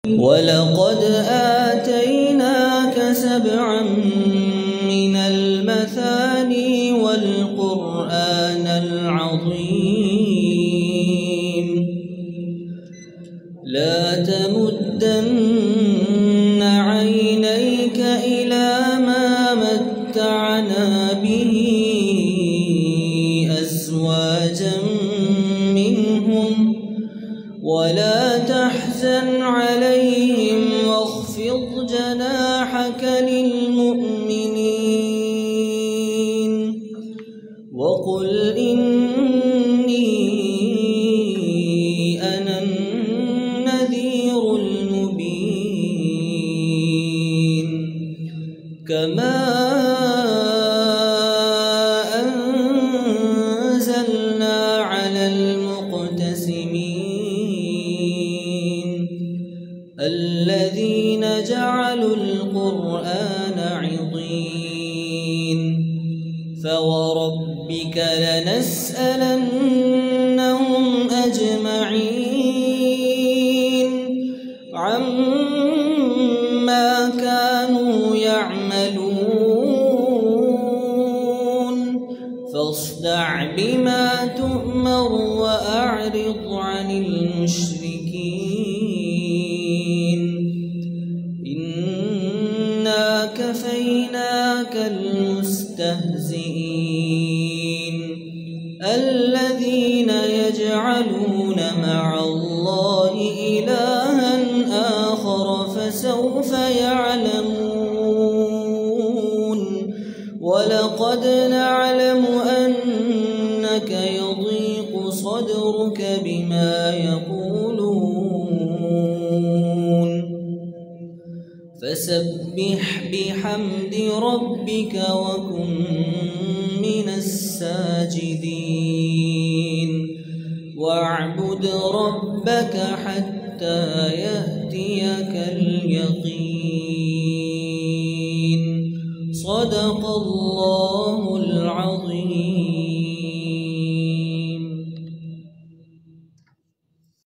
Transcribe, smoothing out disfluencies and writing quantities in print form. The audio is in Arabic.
ولقد آتيناك 7 من المثاني والقرآن العظيم لا تمدن عينيك إلى ما متعنا به أزواجا منهم ولا تحزن عليهم واخفض جناحك للمؤمنين وقل إني أنا النذير المبين كما أنزلنا على المقتسمين الذين جعلوا القرآن عضين فوربك لنسألنهم أجمعين عما كانوا يعملون فاصدع بما تؤمر وأعرض عن المشركين إنا كفيناك المستهزئين الذين يجعلون مع الله إلها آخر فسوف يعلمون ولقد نعلم أنك يضيق صدرك بما يقولون فسبح بحمد ربك وكن من الساجدين واعبد ربك حتى يأتيك اليقين صدق الله العظيم.